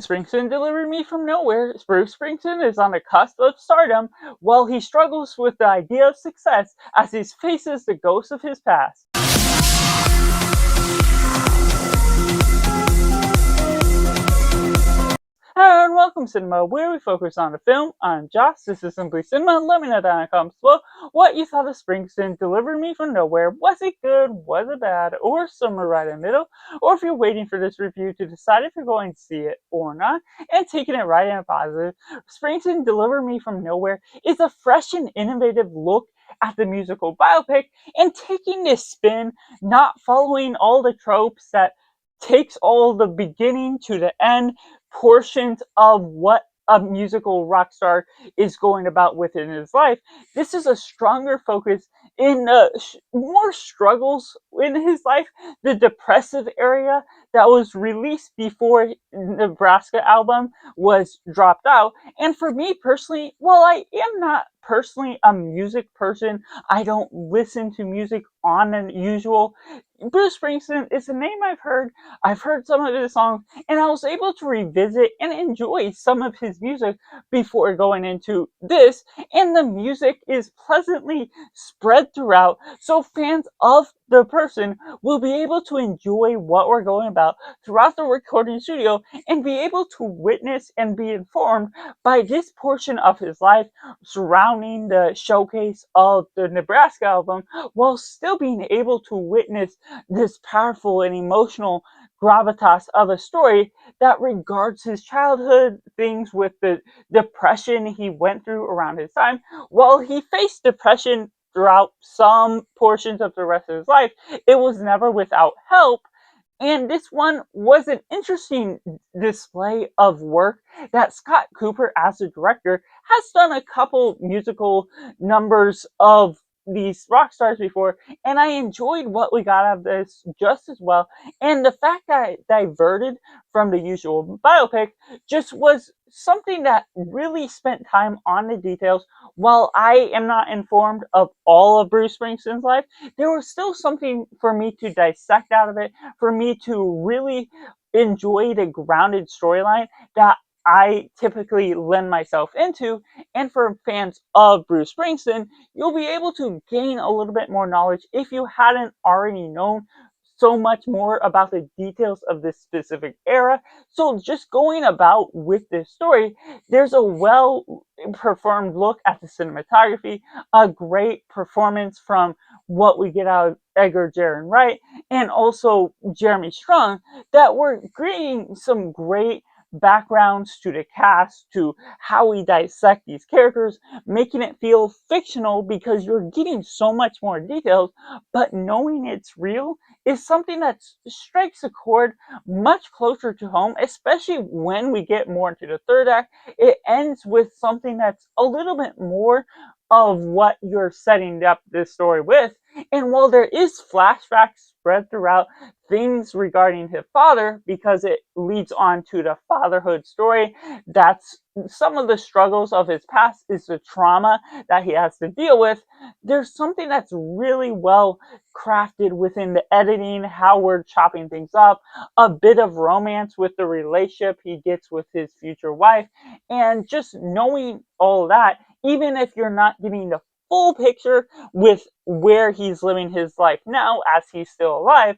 Springsteen delivered me from nowhere. Bruce Springsteen is on the cusp of stardom while he struggles with the idea of success as he faces the ghosts of his past. Hello and welcome Cinema, where we focus on the film. I'm Josh, this is Simply Cinema. Let me know down in the comments below what you thought of Springsteen delivered me from nowhere. Was it good, was it bad, or somewhere right in the middle? Or if you're waiting for this review to decide if you're going to see it or not, and taking it right in a positive, Springsteen delivered me from nowhere is a fresh and innovative look at the musical biopic and taking this spin, not following all the tropes that takes all the beginning to the end portions of what a musical rock star is going about within his life. This is a stronger focus in more struggles in his life, the depressive area that was released before Nebraska album was dropped out. And for me personally, while I am not personally a music person, I don't listen to music on the usual. Bruce Springsteen is a name I've heard. I've heard some of his songs, and I was able to revisit and enjoy some of his music before going into this. And the music is pleasantly spread throughout, so fans of the person will be able to enjoy what we're going about throughout the recording studio and be able to witness and be informed by this portion of his life surrounding the showcase of the Nebraska album, while still being able to witness this powerful and emotional gravitas of a story that regards his childhood, things with the depression he went through around his time. While he faced depression throughout some portions of the rest of his life, it was never without help. And this one was an interesting display of work that Scott Cooper, as a director, has done a couple musical numbers of these rock stars before, and I enjoyed what we got out of this just as well. And the fact that it diverted from the usual biopic just was something that really spent time on the details. While I am not informed of all of Bruce Springsteen's life, there was still something for me to dissect out of it, for me to really enjoy the grounded storyline that I typically lend myself into. And for fans of Bruce Springsteen, you'll be able to gain a little bit more knowledge if you hadn't already known so much more about the details of this specific era. So just going about with this story, there's a well performed look at the cinematography, a great performance from what we get out of Edgar Jaron Wright and also Jeremy Strong, that we're creating some great backgrounds to the cast, to how we dissect these characters, making it feel fictional because you're getting so much more details, but knowing it's real is something that strikes a chord much closer to home, especially when we get more into the third act. It ends with something that's a little bit more of what you're setting up this story with. And while there is flashbacks spread throughout, things regarding his father, because it leads on to the fatherhood story, that's some of the struggles of his past, is the trauma that he has to deal with. There's something that's really well crafted within the editing, how we're chopping things up, a bit of romance with the relationship he gets with his future wife, and just knowing all that, even if you're not getting the full picture with where he's living his life now as he's still alive,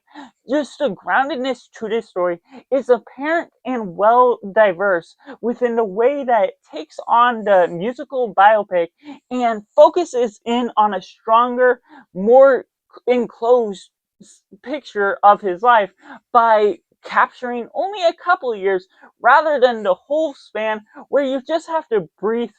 just the groundedness to this story is apparent and well diverse within the way that it takes on the musical biopic and focuses in on a stronger, more enclosed picture of his life by capturing only a couple of years rather than the whole span, where you just have to briefly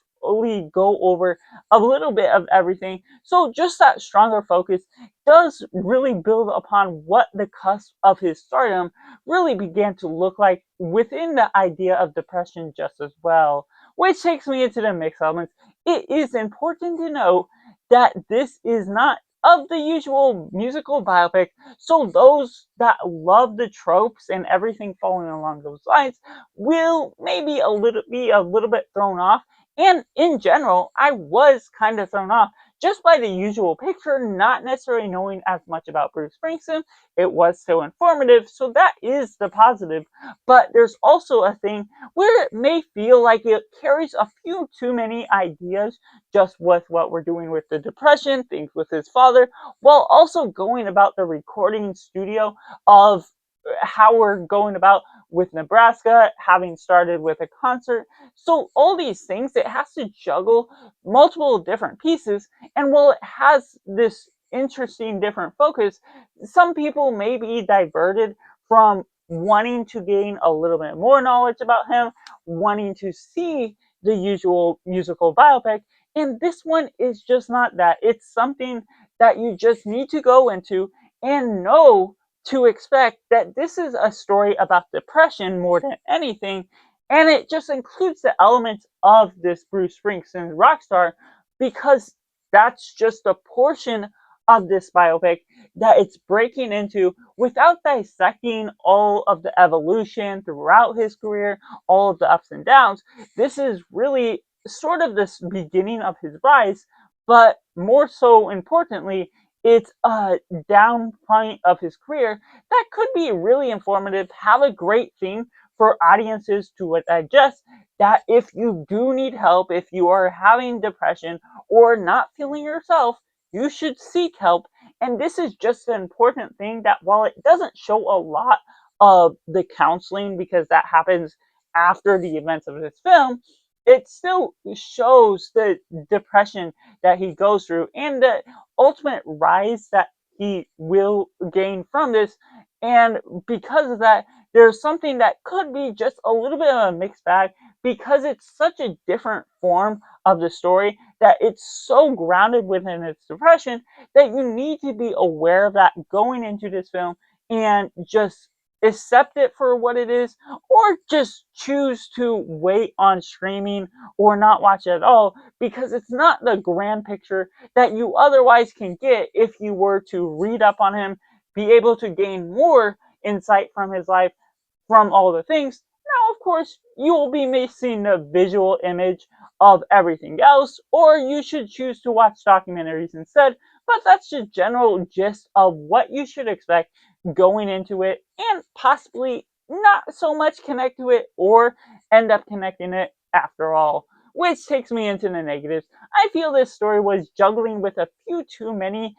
go over a little bit of everything. So just that stronger focus does really build upon what the cusp of his stardom really began to look like within the idea of depression just as well. Which takes me into the mixed elements. It is important to note that this is not of the usual musical biopic, so those that love the tropes and everything following along those lines will maybe be a little bit thrown off. And in general, I was kind of thrown off just by the usual picture, not necessarily knowing as much about Bruce Springsteen. It was so informative, so that is the positive. But there's also a thing where it may feel like it carries a few too many ideas just with what we're doing with the depression, things with his father, while also going about the recording studio of how we're going about with Nebraska, having started with a concert. So all these things, it has to juggle multiple different pieces. And while it has this interesting different focus, some people may be diverted from wanting to gain a little bit more knowledge about him, wanting to see the usual musical biopic. And this one is just not that. It's something that you just need to go into and know to expect that this is a story about depression more than anything. And it just includes the elements of this Bruce Springsteen rock star because that's just a portion of this biopic that it's breaking into without dissecting all of the evolution throughout his career, all of the ups and downs. This is really sort of this beginning of his rise, but more so importantly, it's a down point of his career that could be really informative, have a great theme for audiences to digest. That if you do need help, if you are having depression or not feeling yourself, you should seek help. And this is just an important thing that while it doesn't show a lot of the counseling because that happens after the events of this film, it still shows the depression that he goes through and the ultimate rise that he will gain from this. And because of that, there's something that could be just a little bit of a mixed bag because it's such a different form of the story that it's so grounded within its depression that you need to be aware of that going into this film and just accept it for what it is or just choose to wait on streaming or not watch it at all because it's not the grand picture that you otherwise can get if you were to read up on him, be able to gain more insight from his life, from all the things. Now, of course, you will be missing the visual image of everything else, or you should choose to watch documentaries instead. But that's the general gist of what you should expect going into it, and possibly not so much connect to it or end up connecting it after all. Which takes me into the negatives. I feel this story was juggling with a few too many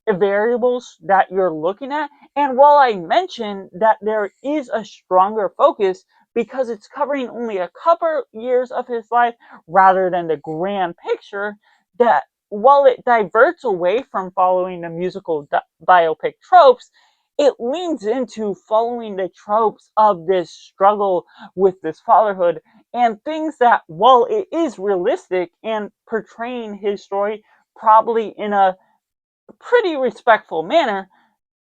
variables that you're looking at. And while I mentioned that there is a stronger focus because it's covering only a couple years of his life rather than the grand picture, that while it diverts away from following the musical biopic tropes, it leans into following the tropes of this struggle with this fatherhood and things that, while it is realistic and portraying his story probably in a pretty respectful manner,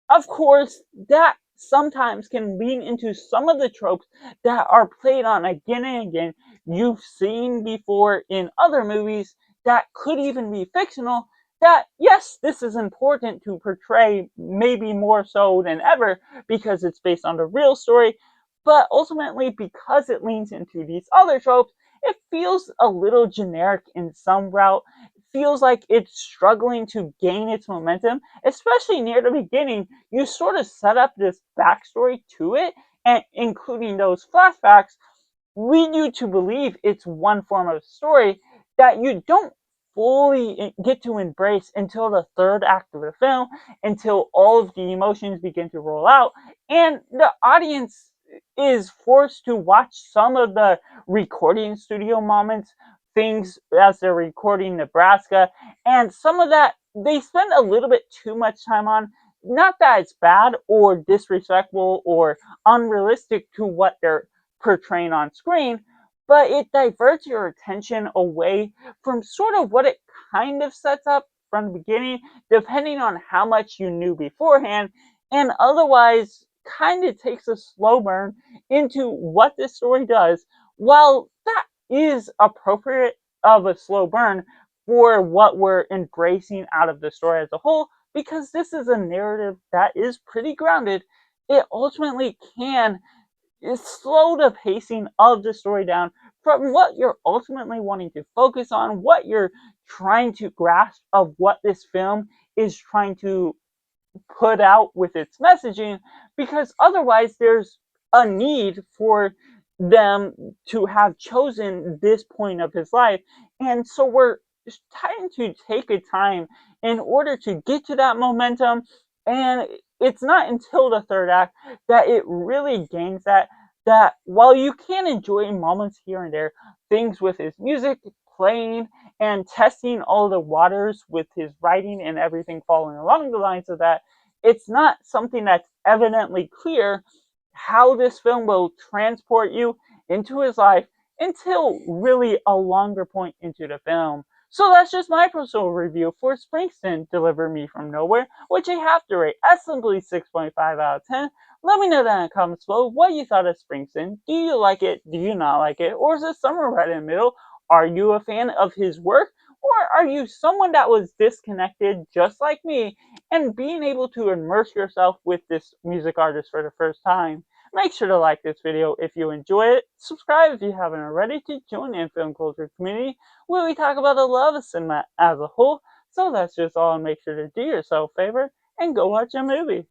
of course, that sometimes can lean into some of the tropes that are played on again and again. You've seen before in other movies that could even be fictional. That, yes, this is important to portray, maybe more so than ever, because it's based on a real story, but ultimately, because it leans into these other tropes, it feels a little generic in some route. It feels like it's struggling to gain its momentum, especially near the beginning. You sort of set up this backstory to it, and including those flashbacks, lead you to believe it's one form of story that you don't fully get to embrace until the third act of the film, until all of the emotions begin to roll out, and the audience is forced to watch some of the recording studio moments, things as they're recording Nebraska, and some of that they spend a little bit too much time on. Not that it's bad or disrespectful or unrealistic to what they're portraying on screen, but it diverts your attention away from sort of what it kind of sets up from the beginning, depending on how much you knew beforehand, and otherwise kind of takes a slow burn into what this story does. While that is appropriate of a slow burn for what we're embracing out of the story as a whole, because this is a narrative that is pretty grounded, it ultimately can slow the pacing of the story down from what you're ultimately wanting to focus on, what you're trying to grasp of what this film is trying to put out with its messaging, because otherwise there's a need for them to have chosen this point of his life. And so we're trying to take a time in order to get to that momentum. And it's not until the third act that it really gains that while you can enjoy moments here and there, things with his music playing and testing all the waters with his writing and everything following along the lines of that, it's not something that's evidently clear how this film will transport you into his life until really a longer point into the film. So that's just my personal review for Springsteen, Deliver Me From Nowhere, which I have to rate at simply 6.5 out of 10. Let me know down in the comments below what you thought of Springsteen. Do you like it? Do you not like it? Or is it somewhere right in the middle? Are you a fan of his work? Or are you someone that was disconnected just like me and being able to immerse yourself with this music artist for the first time? Make sure to like this video if you enjoy it, subscribe if you haven't already to join the film culture community where we talk about the love of cinema as a whole. So that's just all, and make sure to do yourself a favor and go watch a movie.